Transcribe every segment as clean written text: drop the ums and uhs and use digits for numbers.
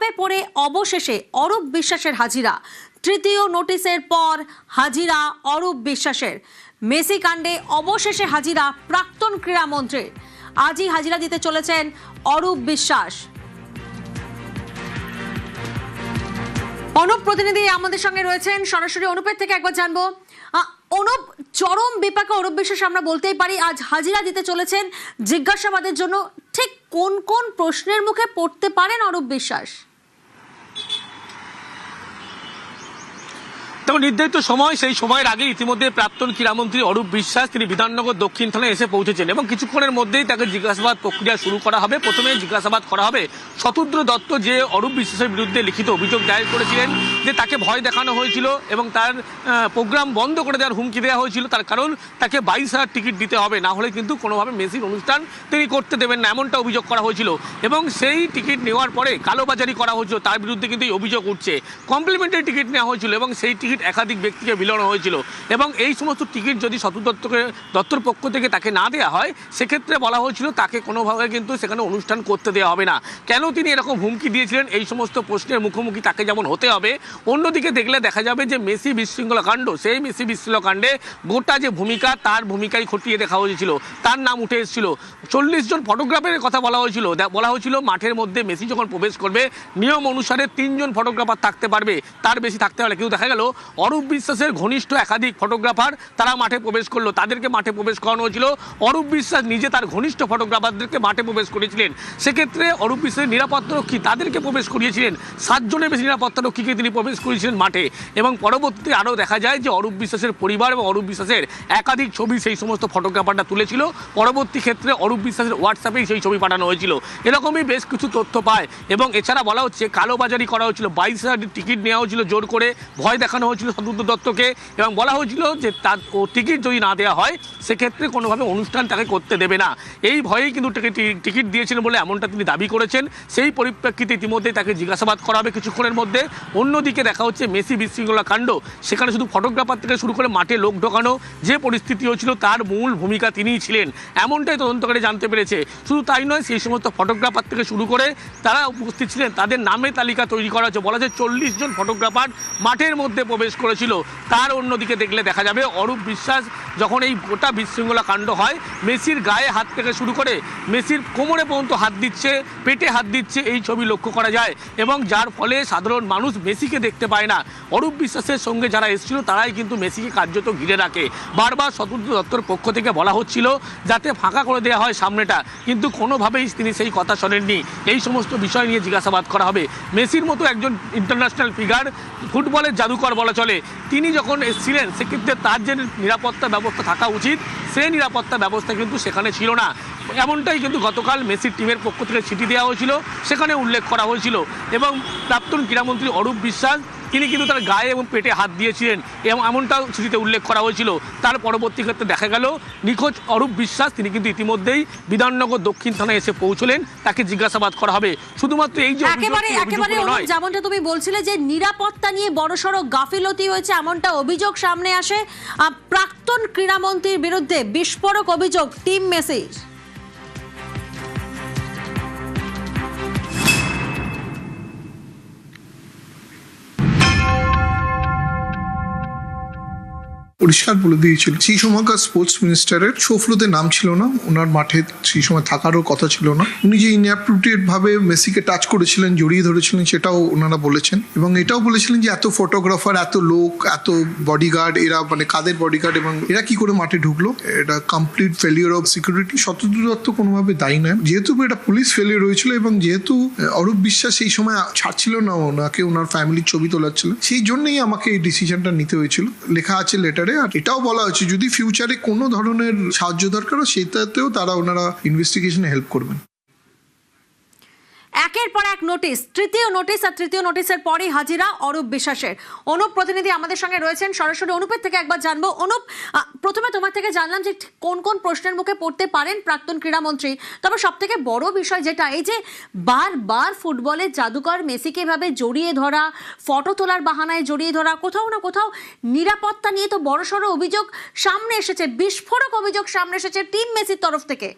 চাপে পড়ে অবশেষে অরূপ বিশ্বাসের হাজিরা। তৃতীয় নোটিশের পর হাজিরা অরূপ বিশ্বাসের। মেসি কাণ্ডে অবশেষে হাজিরা প্রাক্তন ক্রীড়ামন্ত্রীর। আজই হাজিরা দিতে চলেছেন অরূপ বিশ্বাস। অনুপ প্রতিনিধি আমাদের সঙ্গে রয়েছেন সরাসরি। অনুপের থেকে একবার জানবো, অনুপ, চরম বিপাকে অরূপ বিশ্বাস আমরা বলতেই পারি। আজ হাজিরা দিতে চলেছেন জিজ্ঞাসাবাদের জন্য। ঠিক কোন কোন প্রশ্নের মুখে পড়তে পারেন অরূপ বিশ্বাস? তখন নির্ধারিত সময়, সেই সময়ের আগে ইতিমধ্যে প্রাক্তন ক্রীড়ামন্ত্রী অরূপ বিশ্বাস তিনি বিধাননগর দক্ষিণ থানায় এসে পৌঁছেছেন এবং কিছুক্ষণের মধ্যেই তাকে জিজ্ঞাসাবাদ প্রক্রিয়া শুরু করা হবে। প্রথমে জিজ্ঞাসাবাদ করা হবে শতদ্র দত্ত, যে অরূপ বিশ্বাসের বিরুদ্ধে লিখিত অভিযোগ দায়ের করেছিলেন যে তাকে ভয় দেখানো হয়েছিল এবং তার প্রোগ্রাম বন্ধ করে দেওয়ার হুমকি দেওয়া হয়েছিল। তার কারণ তাকে 22,000 টিকিট দিতে হবে, না হলে কিন্তু কোনোভাবে মেসির অনুষ্ঠান তিনি করতে দেবেন না, এমনটা অভিযোগ করা হয়েছিল। এবং সেই টিকিট নেওয়ার পরে কালোবাজারি করা হয়েছিল, তার বিরুদ্ধে কিন্তু এই অভিযোগ উঠছে। কমপ্লিমেন্টারি টিকিট নেওয়া হয়েছিল এবং সেই টিকিট একাধিক ব্যক্তিকে বিলানো হয়েছিল এবং এই সমস্ত টিকিট যদি শতদ্র দত্তর পক্ষ থেকে তাকে না দেওয়া হয়, সেক্ষেত্রে বলা হয়েছিল তাকে কোনোভাবে কিন্তু সেখানে অনুষ্ঠান করতে দেওয়া হবে না। কেন তিনি এরকম হুমকি দিয়েছিলেন, এই সমস্ত প্রশ্নের মুখোমুখি তাকে যেমন হতে হবে, অন্যদিকে দেখলে দেখা যাবে যে মেসি বিশৃঙ্খলা কাণ্ড, সেই মেসি বিশৃঙ্খলা কাণ্ডে গোটা যে ভূমিকা, তার ভূমিকাই খতিয়ে দেখা হয়েছিল, তার নাম উঠে এসেছিল। 40 জন ফটোগ্রাফারের কথা বলা হয়েছিল মাঠের মধ্যে মেসি যখন প্রবেশ করবে নিয়ম অনুসারে 3 জন ফটোগ্রাফার থাকতে পারবে, তার বেশি থাকতে পারে। কিন্তু দেখা গেল অরূপ বিশ্বাসের ঘনিষ্ঠ একাধিক ফটোগ্রাফার তারা মাঠে প্রবেশ করলো, তাদেরকে মাঠে প্রবেশ করানো হয়েছিল। অরূপ বিশ্বাস নিজে তার ঘনিষ্ঠ ফটোগ্রাফারদেরকে মাঠে প্রবেশ করিয়েছিলেন। সেক্ষেত্রে অরূপ বিশ্বাসের নিরাপত্তারক্ষী তাদেরকে প্রবেশ করিয়েছিলেন, 7 জনের বেশি নিরাপত্তারক্ষীকে তিনি প্রবেশ করিয়েছিলেন মাঠে। এবং পরবর্তীতে আরও দেখা যায় যে অরূপ বিশ্বাসের পরিবার এবং অরূপ বিশ্বাসের একাধিক ছবি সেই সমস্ত ফটোগ্রাফাররা তুলেছিল। পরবর্তী ক্ষেত্রে অরূপ বিশ্বাসের হোয়াটসঅ্যাপেই সেই ছবি পাঠানো হয়েছিল। এরকমই বেশ কিছু তথ্য পায় এবং এছাড়া বলা হচ্ছে কালোবাজারি করা হয়েছিল, 22,000 টিকিট নেওয়া হয়েছিল জোর করে, ভয় দেখানো হয়েছিল শতদ্র দত্তকে এবং বলা হয়েছিল যে তার টিকিট যদি না দেওয়া হয় সেক্ষেত্রে কোনোভাবে অনুষ্ঠান তাকে করতে দেবে না। এই ভয়েই কিন্তু টিকিট দিয়েছিলেন বলে এমনটা তিনি দাবি করেছেন। সেই পরিপ্রেক্ষিতে ইতিমধ্যে তাকে জিজ্ঞাসাবাদ করা হবে কিছুক্ষণের মধ্যে। অন্যদিকে দেখা হচ্ছে মেসি বিশৃঙ্খলা কাণ্ড, সেখানে শুধু ফটোগ্রাফার থেকে শুরু করে মাঠে লোক ঢোকানো যে পরিস্থিতি হয়েছিল, তার মূল ভূমিকা তিনিই ছিলেন, এমনটাই তদন্তকারী জানতে পেরেছে। শুধু তাই নয়, সেই সমস্ত ফটোগ্রাফার থেকে শুরু করে তারা উপস্থিত ছিলেন, তাদের নামের তালিকা তৈরি করা হয়েছে। বলা যায় 40 জন ফটোগ্রাফার মাঠের মধ্যে প্রবেশ করেছিল। তার অন্যদিকে দেখলে দেখা যাবে অরূপ বিশ্বাস যখন এই গোটা বিশৃঙ্খলা কাণ্ড হয়, মেসির গায়ে হাত থেকে শুরু করে মেসির কোমরে পর্যন্ত হাত দিচ্ছে, পেটে হাত দিচ্ছে, এই ছবি লক্ষ্য করা যায় এবং যার ফলে সাধারণ মানুষ মেসিকে দেখতে পায় না। অরূপ বিশ্বাসের সঙ্গে যারা এসেছিল তারাই কিন্তু মেসিকে কার্যত ঘিরে রাখে। বারবার শতদ্র দত্তর পক্ষ থেকে বলা হচ্ছিল যাতে ফাঁকা করে দেওয়া হয় সামনেটা, কিন্তু কোনোভাবেই তিনি সেই কথা শোনেননি। এই সমস্ত বিষয় নিয়ে জিজ্ঞাসাবাদ করা হবে। মেসির মতো একজন ইন্টারন্যাশনাল ফিগার, ফুটবলের জাদুকর বলা চলে, তিনি যখন এসেছিলেন সেক্ষেত্রে তার যে নিরাপত্তা ব্যবস্থা থাকা উচিত, সেই নিরাপত্তা ব্যবস্থা কিন্তু সেখানে ছিল না। এমনটাই কিন্তু গতকাল মেসির টিমের পক্ষ থেকে চিঠি দেওয়া হয়েছিল, সেখানে উল্লেখ করা হয়েছিল। এবং প্রাক্তন ক্রীড়ামন্ত্রী অরূপ বিশ্বাস তিনি কিন্তু তার গায়ে এবং পেটে হাত দিয়েছিলেন এবং এমনটাও চিঠিতে উল্লেখ করা হয়েছিল। তার পরবর্তী ক্ষেত্রে দেখা গেল নিখোঁজ অরূপ বিশ্বাস তিনি কিন্তু ইতিমধ্যেই বিধাননগর দক্ষিণ থানায় এসে পৌঁছলেন, তাকে জিজ্ঞাসাবাদ করা হবে। শুধুমাত্র এই যে একেবারে যেমনটা তুমি বলছিলে যে নিরাপত্তা নিয়ে বড়সড় গাফিলতি হয়েছে, এমনটা অভিযোগ সামনে আসে প্রাক্তন ক্রীড়ামন্ত্রীর বিরুদ্ধে। বিস্ফোরক অভিযোগ টিম মেসির। পরিষ্কার বলে দিয়েছিল সেই সময়কার স্পোর্টস মিনিস্টারের শো ফ্লোতে নাম ছিল না, ওনার মাঠে সেই সময় থাকারও কথা ছিল না। উনি যে ইনঅ্যাপ্রোপ্রিয়েট ভাবে মেসিকে টাচ করেছিলেন, জড়িয়ে ধরেছিলেন, সেটাও ওনারা বলেছেন এবং এটাও বলেছিলেন যে এত ফটোগ্রাফার, এত লোক, এত বডিগার্ড, এরা মানে কাদের বডিগার্ড এবং এরা কি করে মাঠে ঢুকলো, এটা complete failure of security. Shatadru Dutta কোনোভাবে দায়ী নয়, যেহেতু এটা পুলিশ ফেলিওর হয়েছিল এবং যেহেতু অরূপ বিশ্বাস সেই সময় ছাড়ছিল না ওনাকে, ওনার ফ্যামিলির ছবি তোলাচ্ছিল, সেই জন্যই আমাকে এই ডিসিশনটা নিতে হয়েছিল। লেখা আছে লেটারে, আর এটাও বলা হয়েছে যদি ফিউচারে কোনো ধরনের সাহায্য দরকার হয় সেটাতেও তারা ওনারা ইনভেস্টিগেশনে হেল্প করবেন। একের পর এক নোটিশ, তৃতীয় নোটিশ, আর তৃতীয় নোটিশের পরই হাজিরা অরূপ বিশ্বাসের। অনুপ প্রতিনিধি আমাদের সঙ্গে রয়েছেন সরাসরি। অনুপের থেকে একবার জানবো। অনুপ, প্রথমে তোমার থেকে জানলাম যে কোন কোন প্রশ্নের মুখে পড়তে পারেন প্রাক্তন ক্রীড়ামন্ত্রী, তবে সব থেকে বড় বিষয় যেটা, এই যে বারবার ফুটবলের জাদুকর মেসিকে এভাবে জড়িয়ে ধরা, ফটো তোলার বাহানায় জড়িয়ে ধরা, কোথাও না কোথাও নিরাপত্তা নিয়ে তো বড়সড় অভিযোগ সামনে এসেছে, বিস্ফোরক অভিযোগ সামনে এসেছে টিম মেসির তরফ থেকে।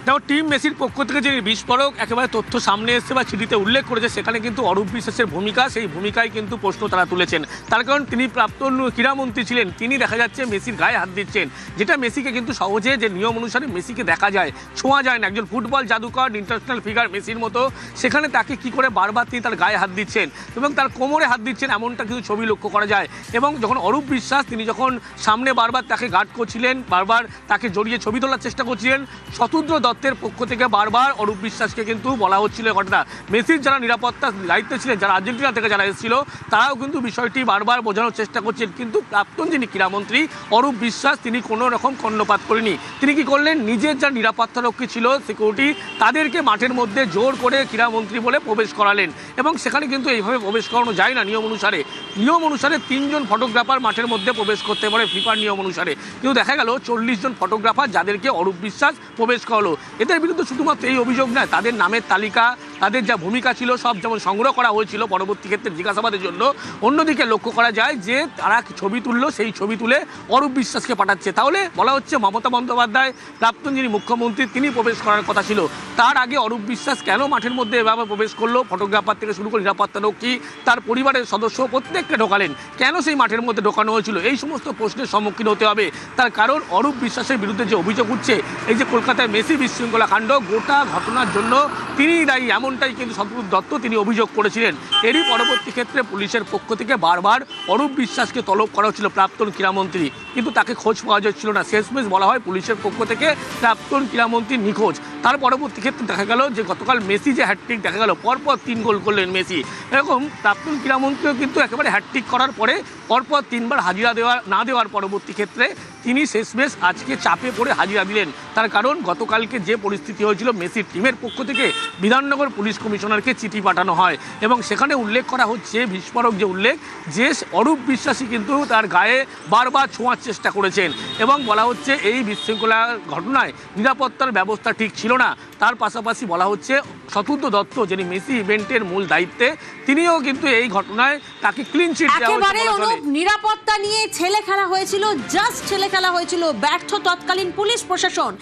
দেখো টিম মেসির পক্ষ থেকে যে বিস্ফোরক একেবারে তথ্য সামনে এসছে বা চিঠিতে উল্লেখ করেছে, সেখানে কিন্তু অরূপ বিশ্বাসের ভূমিকা, সেই ভূমিকায় কিন্তু প্রশ্ন তারা তুলেছেন। তার কারণ তিনি প্রাক্তন ক্রীড়ামন্ত্রী ছিলেন, তিনি দেখা যাচ্ছে মেসির গায়ে হাত দিচ্ছেন, যেটা মেসিকে কিন্তু সহজে যে নিয়ম অনুসারে মেসিকে দেখা যায়, ছোঁয়া যায় না। একজন ফুটবল জাদুকর ইন্টারন্যাশনাল ফিগার মেসির মতো, সেখানে তাকে কি করে বারবার তিনি তার গায়ে হাত দিচ্ছেন এবং তার কোমরে হাত দিচ্ছেন, এমনটা কিছু ছবি লক্ষ্য করা যায়। এবং যখন অরূপ বিশ্বাস তিনি যখন সামনে বারবার তাকে গার্ড করছিলেন, বারবার তাকে জড়িয়ে ছবি তোলার চেষ্টা করছিলেন, শতদ্র দত্তের পক্ষ থেকে বারবার অরূপ বিশ্বাসকে কিন্তু বলা হচ্ছিল ঘটনা। মেসির যারা নিরাপত্তার দায়িত্বে ছিলেন, যারা আর্জেন্টিনা থেকে যারা এসেছিল, তারাও কিন্তু বিষয়টি বারবার বোঝানোর চেষ্টা করছেন। কিন্তু প্রাক্তন যিনি ক্রীড়ামন্ত্রী অরূপ বিশ্বাস, তিনি কোনো রকম কর্ণপাত করেনি। তিনি কি করলেন, নিজের যা নিরাপত্তারক্ষী ছিল সিকিউরিটি, তাদেরকে মাঠের মধ্যে জোর করে ক্রীড়ামন্ত্রী বলে প্রবেশ করালেন। এবং সেখানে কিন্তু এইভাবে প্রবেশ করানো যায় না নিয়ম অনুসারে। নিয়ম অনুসারে 3 জন ফটোগ্রাফার মাঠের মধ্যে প্রবেশ করতে পারে ফিফার নিয়ম অনুসারে, কিন্তু দেখা গেল 40 জন ফটোগ্রাফার যাদেরকে অরূপ বিশ্বাস প্রবেশ করালো। এদের বিরুদ্ধে শুধুমাত্র এই অভিযোগ নয়, তাদের নামের তালিকা, তাদের যা ভূমিকা ছিল সব যেমন সংগ্রহ করা হয়েছিল পরবর্তী ক্ষেত্রে জিজ্ঞাসাবাদের জন্য। অন্যদিকে লক্ষ্য করা যায় যে তারা ছবি তুললো, সেই ছবি তুলে অরূপ বিশ্বাসকে পাঠাচ্ছে। তাহলে বলা হচ্ছে মমতা বন্দ্যোপাধ্যায় প্রাক্তন যিনি মুখ্যমন্ত্রী, তিনি প্রবেশ করার কথা ছিল। তার আগে অরূপ বিশ্বাস কেন মাঠের মধ্যে এভাবে প্রবেশ করলো? ফটোগ্রাফার থেকে শুরু করে নিরাপত্তারক্ষী, তার পরিবারের সদস্য প্রত্যেককে ঢোকালেন, কেন সেই মাঠের মধ্যে ঢোকানো হয়েছিল? এই সমস্ত প্রশ্নের সম্মুখীন হতে হবে। তার কারণ অরূপ বিশ্বাসের বিরুদ্ধে যে অভিযোগ উঠছে, এই যে কলকাতায় মেসি বিশৃঙ্খলা কাণ্ড, গোটা ঘটনার জন্য তিনিই দায়ী, এমনটাই কিন্তু শতদ্র দত্ত তিনি অভিযোগ করেছিলেন। এরই পরবর্তী ক্ষেত্রে পুলিশের পক্ষ থেকে বারবার অরূপ বিশ্বাসকে তলব করা হচ্ছিল, প্রাক্তন ক্রীড়ামন্ত্রী, কিন্তু তাকে খোঁজ পাওয়া যাচ্ছিল না। শেষমেশ বলা হয় পুলিশের পক্ষ থেকে প্রাক্তন ক্রীড়ামন্ত্রী নিখোঁজ। তার পরবর্তী ক্ষেত্রে দেখা গেল যে গতকাল মেসি যে হ্যাটট্রিক দেখা গেল, পরপর 3 গোল করলেন মেসি। এরকম প্রাক্তন ক্রীড়ামন্ত্রীও কিন্তু একেবারে হ্যাটট্রিক করার পরে পরপর 3 বার হাজিরা না দেওয়ার পরবর্তী ক্ষেত্রে তিনি শেষমেশ আজকে চাপে পড়ে হাজিরা দিলেন। তার কারণ গতকালকে যে পরিস্থিতি হয়েছিল, মেসির টিমের পক্ষ থেকে বিধাননগর পুলিশ কমিশনারকে চিঠি পাঠানো হয় এবং সেখানে উল্লেখ করা হচ্ছে, বিস্ফোরক যে উল্লেখ, যে অরূপ বিশ্বাসী কিন্তু তার গায়ে বারবার ছোঁয়ার চেষ্টা করেছেন এবং বলা হচ্ছে এই বিশৃঙ্খলা ঘটনায় নিরাপত্তার ব্যবস্থা ঠিক ছিল না। তার পাশাপাশি বলা হচ্ছে শতদ্র দত্ত, যিনি মেসি ইভেন্টের মূল দায়িত্বে, তিনিও কিন্তু এই ঘটনায় তাকে ক্লিন চিট দেওয়া হয়েছে। নিরাপত্তা নিয়ে ছেলে খেলা হয়েছিল, জাস্ট ছেলে খেলা হয়েছিল। ব্যর্থ তৎকালীন পুলিশ প্রশাসন,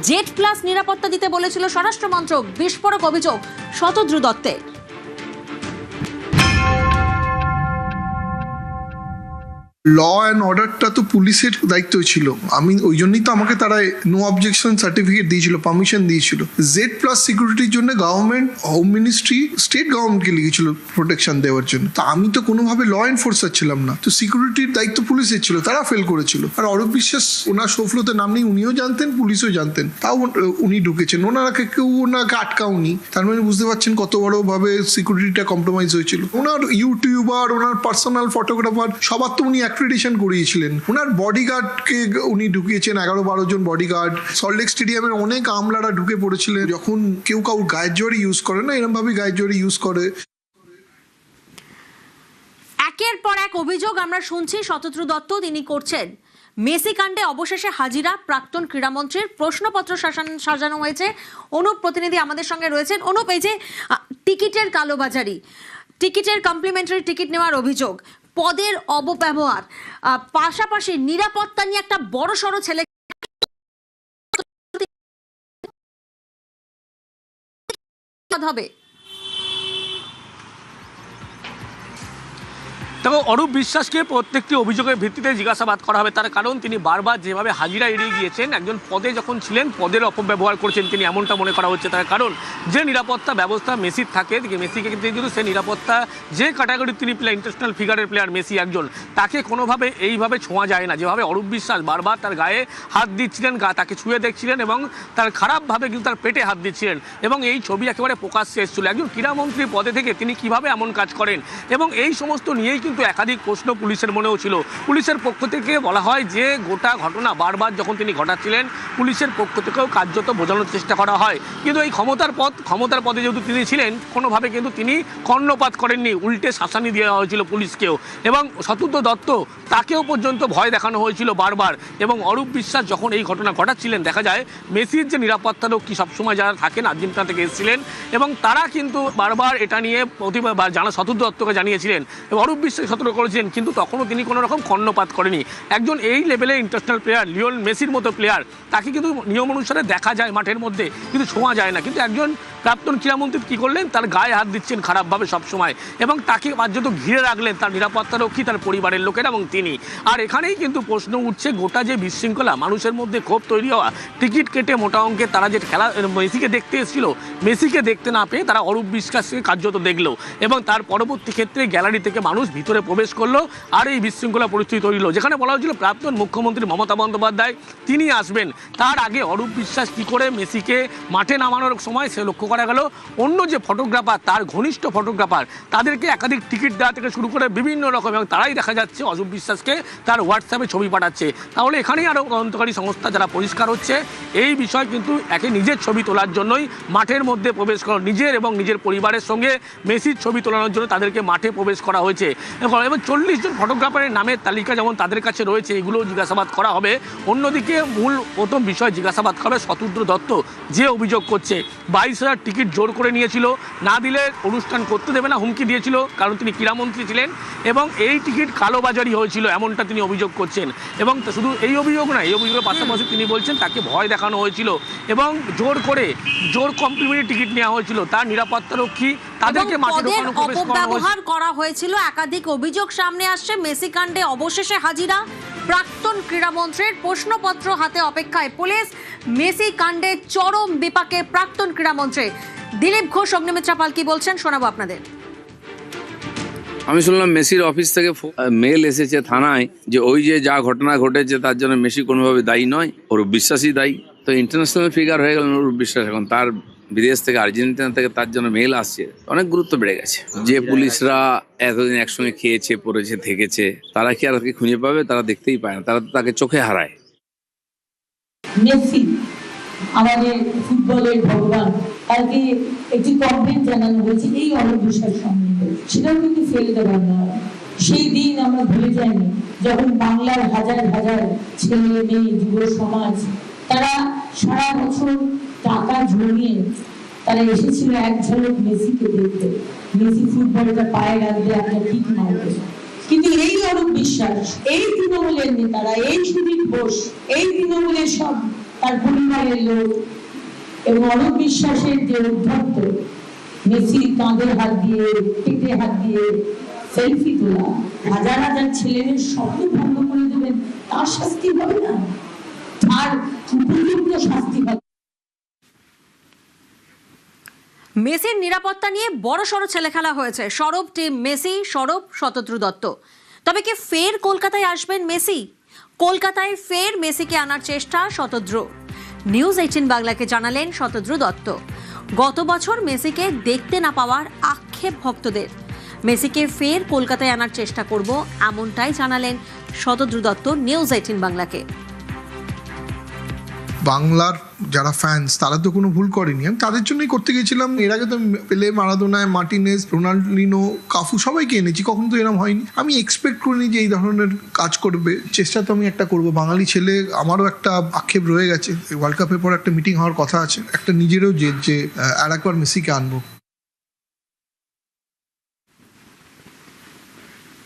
জেড প্লাস নিরাপত্তা দিতে বলেছিল স্বরাষ্ট্র মন্ত্রক। বিস্ফোরক অভিযোগ শতদ্র দত্তের। ল অ্যান্ড অর্ডারটা তো পুলিশের দায়িত্ব ছিল। আমি ওই জন্যই তো আমাকে তারা নো অবজেকশন সার্টিফিকেট দিয়েছিল, পারমিশন দিয়েছিল। জেড প্লাস সিকিউরিটির জন্য গভর্নমেন্ট, হোম মিনিস্ট্রি, স্টেট গভর্নমেন্টকে লিখেছিল প্রোটেকশন দেওয়ার জন্য। তা আমি তো কোনোভাবে ল এনফোর্সার ছিলাম না, তো সিকিউরিটির দায়িত্ব পুলিশের ছিল, তারা ফেল করেছিল। আর অরূপ বিশ্বাস ওনার শোফলোতে নাম নেই, উনিও জানতেন, পুলিশও জানতেন, তাও উনি ঢুকেছেন। ওনাকে কেউ ওনাকে আটকাওনি। তার মানে বুঝতে পারছেন কত বড় ভাবে সিকিউরিটিটা কম্প্রোমাইজ হয়েছিল। ওনার ইউটিউবার, ওনার পার্সোনাল ফটোগ্রাফার সবার তো উনি অ্যাক্রিডিটেশন করিয়েছিলেন। ওনার বডিগার্ডকে উনি ঢুকিয়েছেন, 11-12 জন বডিগার্ড। সল্টলেক স্টেডিয়ামের অনেক আমলারা ঢুকে পড়েছিলেন। যখন কেউ কাউর গায়ের জোরে ইউজ করে না, এরকম ভাবে গায়ের জোরে ইউজ করে। একের পর এক অভিযোগ আমরা শুনছি শতদ্র দত্ত তিনি করছেন। মেসি কাণ্ডে অবশেষে হাজিরা প্রাক্তন ক্রীড়ামন্ত্রীর। প্রশ্নপত্র সাজানো হয়েছে। অনুপ প্রতিনিধি আমাদের সঙ্গে রয়েছেন। অনুপ, এই যে টিকিটের কালোবাজারি, টিকিটের কমপ্লিমেন্টারি টিকিট নেওয়ার অভিযোগ, পদের অপব্যবহার, পাশাপাশি নিরাপত্তা নিয়ে একটা বড় সড়ো ছেলে হবে। তবে অরূপ বিশ্বাসকে প্রত্যেকটি অভিযোগের ভিত্তিতে জিজ্ঞাসাবাদ করা হবে। তার কারণ তিনি বারবার যেভাবে হাজিরা এড়িয়ে গিয়েছেন, একজন পদে যখন ছিলেন পদের অপব্যবহার করেছেন তিনি, এমনটা মনে করা হচ্ছে। তার কারণ যে নিরাপত্তা ব্যবস্থা মেসির থাকে, মেসিকে কিন্তু সে নিরাপত্তা, যে ক্যাটাগরির তিনি প্লেয়ার, ইন্টারন্যাশনাল ফিগারের প্লেয়ার মেসি একজন, তাকে কোনোভাবে এইভাবে ছোঁয়া যায় না। যেভাবে অরূপ বিশ্বাস বারবার তার গায়ে হাত দিচ্ছিলেন, তাকে ছুঁয়ে দেখছিলেন এবং তার খারাপভাবে কিন্তু তার পেটে হাত দিচ্ছিলেন, এবং এই ছবি একেবারে প্রকাশ্যে এসেছিল। একজন ক্রীড়ামন্ত্রী পদে থেকে তিনি কিভাবে এমন কাজ করেন, এবং এই সমস্ত নিয়েই কিন্তু একাধিক প্রশ্ন পুলিশের মনেও ছিল। পুলিশের পক্ষ থেকে বলা হয় যে গোটা ঘটনা বারবার যখন তিনি ঘটাচ্ছিলেন, পুলিশের পক্ষ থেকেও কার্যত বোঝানোর চেষ্টা করা হয়, কিন্তু এই ক্ষমতার পদে যেহেতু তিনি ছিলেন, কোনোভাবে কিন্তু তিনি কর্ণপাত করেননি, উল্টে শাসানি দেওয়া হয়েছিল পুলিশকেও। এবং শতদ্র দত্ত, তাকেও পর্যন্ত ভয় দেখানো হয়েছিল বারবার। এবং অরূপ বিশ্বাস যখন এই ঘটনা ঘটাচ্ছিলেন, দেখা যায় মেসির যে নিরাপত্তারক্ষী সবসময় যারা থাকেন আর্জেন্টিনা থেকে এসেছিলেন, এবং তারা কিন্তু বারবার এটা নিয়ে প্রতিবার শতদ্র দত্তকে জানিয়েছিলেন। এবং অরূপ বিশ্বাস অবশ্যই সতর্ক করেছেন, কিন্তু তখনও তিনি কোনো রকম কর্ণপাত করেনি। একজন এই লেভেলে ইন্টারন্যাশনাল প্লেয়ার, লিওনেল মেসির মতো প্লেয়ার, তাকে কিন্তু নিয়ম অনুসারে দেখা যায় মাঠের মধ্যে, কিন্তু ছোঁয়া যায় না। কিন্তু একজন প্রাক্তন ক্রীড়ামন্ত্রী কী করলেন, তার গায়ে হাত দিচ্ছেন খারাপভাবে সবসময়, এবং তাকে কার্যত ঘিরে রাখলেন তার নিরাপত্তারক্ষী, তার পরিবারের লোকেরা এবং তিনি। আর এখানেই কিন্তু প্রশ্ন উঠছে, গোটা যে বিশৃঙ্খলা, মানুষের মধ্যে ক্ষোভ তৈরি হওয়া, টিকিট কেটে মোটা অঙ্কে তারা যে খেলা মেসিকে দেখতে এসেছিল, মেসিকে দেখতে না পেয়ে তারা অরূপ বিশ্বাসকে কার্যত দেখলো, এবং তার পরবর্তী ক্ষেত্রে গ্যালারি থেকে মানুষ ভিতরে প্রবেশ করলো, আর এই বিশৃঙ্খলা পরিস্থিতি তৈরি হলো, যেখানে বলা হয়েছিল প্রাক্তন মুখ্যমন্ত্রী মমতা বন্দ্যোপাধ্যায় তিনি আসবেন, তার আগে অরূপ বিশ্বাস কী করে মেসিকে মাঠে নামানোর সময় সে লক্ষ্য করা গেল অন্য যে ফটোগ্রাফার, তার ঘনিষ্ঠ ফটোগ্রাফার, তাদেরকে একাধিক টিকিট দেওয়া থেকে শুরু করে বিভিন্ন রকম, এবং তারাই দেখা যাচ্ছে অরূপ বিশ্বাসকে তার হোয়াটসঅ্যাপে ছবি পাঠাচ্ছে। তাহলে এখানেই আরও তদন্তকারী সংস্থা যারা পরিষ্কার হচ্ছে, এই বিষয় কিন্তু একে নিজের ছবি তোলার জন্যই মাঠের মধ্যে প্রবেশ করা, নিজের এবং নিজের পরিবারের সঙ্গে মেসির ছবি তোলানোর জন্য তাদেরকে মাঠে প্রবেশ করা হয়েছে। এবং 40 জন ফটোগ্রাফারের নামের তালিকা যেমন তাদের কাছে রয়েছে, এগুলোও জিজ্ঞাসাবাদ করা হবে। অন্যদিকে মূল প্রথম বিষয় জিজ্ঞাসাবাদ করা হবে শতদ্র দত্ত, যে অভিযোগ করছে 22,000 টিকিট জোর করে নিয়েছিল, না দিলে অনুষ্ঠান করতে দেবে না হুমকি দিয়েছিল, কারণ তিনি ক্রীড়ামন্ত্রী ছিলেন, এবং এই টিকিট কালোবাজারি হয়েছিল এমনটা তিনি অভিযোগ করছেন। এবং শুধু এই অভিযোগ নয়, এই অভিযোগের পাশাপাশি তিনি বলছেন তাকে ভয় দেখানো হয়েছিল এবং জোর কমপ্লিমেন্টারি টিকিট নেওয়া হয়েছিল, তার নিরাপত্তারক্ষী তাদেরকে মাঠে ঢোকানো প্রবেশ করানো অপব্যবহার করা হয়েছিল। একাধিক অভিযোগ সামনে আসছে। মেসি কাণ্ডে অবশেষে হাজিরা প্রাক্তন ক্রীড়ামন্ত্রীর, প্রশ্নপত্র হাতে অপেক্ষায় পুলিশ। মেসি কাণ্ডে চরম বিপাকে প্রাক্তন ক্রীড়ামন্ত্রী। দিলীপ ঘোষ, অগ্নিমিত্রা পাল কি বলছেন শোনাবো আপনাদের। আমি শুনলাম মেসির অফিস থেকে মেল এসেছে থানায় যে ওই যে যা ঘটনা ঘটেছে তার জন্য মেসি কোনোভাবে দায়ী নয়, অরূপ বিশ্বাসই দায়ী। তো ইন্টারন্যাশনাল ফিগার হয়ে গেল অরূপ বিশ্বাস, এখন তার বিদেশ থেকে আর্জেন্টিনা থেকে তার জন্য মেল আসছে, অনেক গুরুত্ব বেড়ে গেছে। যে পুলিশরা এতদিন একসঙ্গে খেয়েছে পড়েছে থেকেছে, তারা কি আর তাকে খুঁজে পাবে? তারা দেখতেই পায় না, তারা তো তাকে চোখে হারায়। মেসি আমাদের ফুটবলের ভগবান, তাকে একটি কমপ্লেন জানানো হয়েছে এই অরূপ বিশ্বাস সম্বন্ধে, সেটাও কিন্তু ফেলে দেওয়া নয়। সেই দিন আমরা ভুলে যাইনি যখন বাংলার হাজার হাজার ছেলে মেয়ে যুব সমাজ তারা সারা বছর টাকা জমিয়ে তারা এসেছিল এক ঝলক মেসিকে দেখতে, মেসি ফুটবলটা পায়ে রাখবে, একটা ঠিক মারবে। কিন্তু এই অরূপ বিশ্বাস, এই তৃণমূলের নেতারা, এই সুদীপ ঘোষ, এই তৃণমূলের সব তার পরিবারের লোক এবং অরূপ বিশ্বাসের যে উদ্ধত্ত, মেসির কাঁধে হাত দিয়ে পেটে হাত দিয়ে সেলফি তোলা, হাজার হাজার ছেলেদের স্বপ্ন ভঙ্গ করে দেবেন, তার শাস্তি হবে না, তার উপযুক্ত শাস্তি হবে। মেসির নিরাপত্তা নিয়ে বড়সড় ছেলেখেলা হয়েছে। সরব টিম মেসি, সরব শতদ্রু দত্ত। তবে কি ফের কলকাতায় আসবেন মেসি? কলকাতায় ফের মেসিকে আনার চেষ্টা শতদ্রু। নিউজ 18 বাংলাকে জানালেন শতদ্রু দত্ত, গত বছর মেসিকে দেখতে না পাওয়ার আক্ষেপ ভক্তদের। মেসিকে ফের কলকাতায় আনার চেষ্টা করব, এমনটাই জানালেন শতদ্রু দত্ত নিউজ 18 বাংলাকে। বাংলার যারা ফ্যান্স তারা তো কোনো ভুল করেনি, আমি তাদের জন্যই করতে গেছিলাম। এর আগে তো পেলে, মারাদোনায়, মার্টিনেজ, রোনাল্ডিনো, কাফু সবাইকে এনেছি, কখনো তো এরকম হয়নি। আমি এক্সপেক্ট করিনি যে এই ধরনের কাজ করবে। চেষ্টা তো আমি একটা করবো, বাঙালি ছেলে, আমারও একটা আক্ষেপ রয়ে গেছে। ওয়ার্ল্ড কাপের পর একটা মিটিং হওয়ার কথা আছে, একটা নিজেরও যে আর একবার মেসিকে আনবো।